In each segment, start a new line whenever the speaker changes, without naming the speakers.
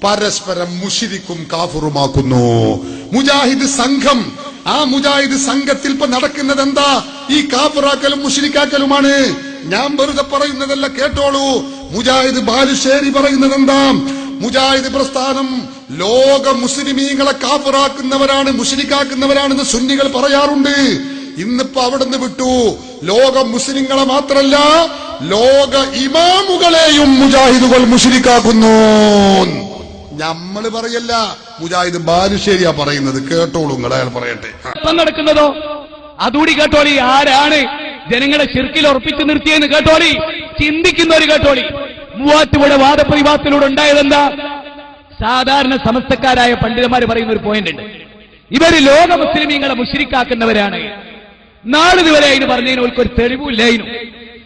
പരസ്പരം മുശ്രിക്കും കാഫിറുമാക്കുന്നു. മുജാഹിദ് സംഘം, ആ മുജാഹിദ് സംഘത്തിൽ ഇപ്പൊ നടക്കുന്നത് എന്താ? ഈ കാഫിറാക്കലും മുശ്രിക്കാക്കലുമാണ്. ഞാൻ വെറുതെ പറയുന്നതല്ല, കേട്ടോളൂ. മുജാഹിദ് ബാലുശ്ശേരി പറയുന്നത് എന്താ? മുജാഹിദ് പ്രസ്ഥാനം ലോക മുസ്ലിമീങ്ങളെ കാഫിറാക്കുന്നവരാണ്, മുശ്രിക്കാക്കുന്നവരാണെന്ന് സുന്നികൾ പറയാറുണ്ട്. ഇന്നിപ്പോ അവിടെ നിന്ന് വിട്ടു. ലോക മുസ്ലിങ്ങളെ മാത്രല്ല, ലോക ഇമാമുകളെയും മുജാഹിദുകൾ മുശ്രിക്കാക്കുന്നു. നമ്മള് പറയല്ല, മുജാഹിദ് ബാലുശ്ശേരിയാ പറയുന്നത്. കേട്ടോളൂ, അയാൾ പറയട്ടെ.
നടക്കുന്നതോ അതുകൂടി കേട്ടോളി. ആരാണ് ജനങ്ങളെ ശിർക്കിൽ ഉറപ്പിച്ചു നിർത്തിയെന്ന് കേട്ടോളി. ചിന്തിക്കുന്നവര് കേട്ടോളി. മൂവാറ്റുപുഴ വാദപ്രതിവാദത്തിലൂടെ ഉണ്ടായതെന്താ? സാധാരണ സമസ്തക്കാരായ പണ്ഡിതന്മാര് പറയുന്ന ഒരു പോയിന്റ് ഉണ്ട്. ഇവര് ലോക മുസ്ലിമീങ്ങളെ മുശ്രിക്കാക്കുന്നവരാണ്. നാളിതുവരെ അതിന് പറഞ്ഞതിന് ഒരു തെളിവില്ലായിരുന്നു.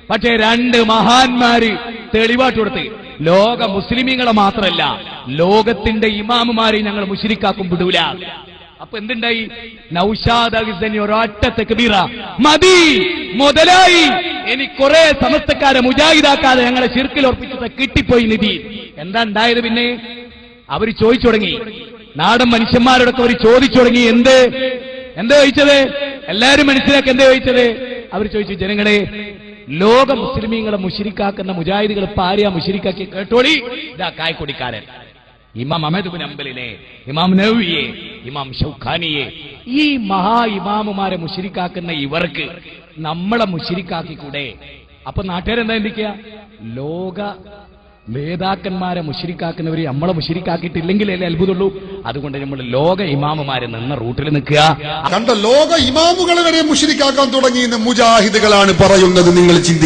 പക്ഷേ രണ്ട് മഹാന്മാര് തെളിവാട്ട് കൊടുത്ത് ലോക മുസ്ലിമീങ്ങളെ മാത്രമല്ല, ലോകത്തിന്റെ ഇമാമുമാരെ ഞങ്ങൾ മുശ്രിക്കാക്കും വിടൂല. അപ്പൊ എന്തുണ്ടായി? നൗഷാദ് അഗിസനി ഒരൊറ്റ തക്ബീറ മതി, മുതലായി. ഇനി കുറെ സമസ്തക്കാരെ മുജാഹിദാക്കാതെ ഞങ്ങളെ ശിർക്കിൽ ഉറപ്പിച്ചത് കിട്ടിപ്പോയി നിധി. എന്താ ഉണ്ടായത്? പിന്നെ അവര് ചോദിച്ചു തുടങ്ങി. നാടൻ മനുഷ്യന്മാരോടൊക്കെ അവർ ചോദിച്ചു തുടങ്ങി. എന്താ ചോദിച്ചത്? എല്ലാരും മനസ്സിലാക്കി എന്താ ചോദിച്ചത്? അവർ ചോദിച്ചു, ജനങ്ങളെ, ലോക മുസ്ലിമീങ്ങളെ മുശ്രിക്കാക്കുന്ന മുജാഹിദുകൾ പാരിയ മുശ്രിക്കാക്കി കേട്ടോളി. ഇതാ കായ്ക്കൊടിക്കാരൻ ഇമാം അഹ്മദ് ഇബ്നു ഹംബലിനെ, ഇമാം നവവിയെ, ഇമാം ഷൗഖാനിയെ, ഈ മഹാ ഇമാമുമാരെ മുശ്രിക്കാക്കുന്ന ഇവർക്ക് നമ്മളെ മുശ്രിക്കാക്കിക്കൂടെ? അപ്പൊ നാട്ടുകാരെന്താ ചിന്തിക്കുക? ലോക നേതാക്കന്മാരെ മുശ്രിക്കാക്കുന്നവര് നമ്മളെ മുശ്രിക്കാക്കിയിട്ടില്ലെങ്കിലല്ലേ അത്ഭുതമുള്ളൂ. അതുകൊണ്ട് നമ്മൾ ലോക ഇമാമുമാരെ നിന്ന റൂട്ടിൽ നിൽക്കുക.
കണ്ട, ലോക ഇമാമുകളെ വരെ മുശ്രിക്കാക്കാൻ തുടങ്ങിയെന്ന് മുജാഹിദുകളാണ് പറയുന്നത്. നിങ്ങൾ ചിന്തിക്കുക.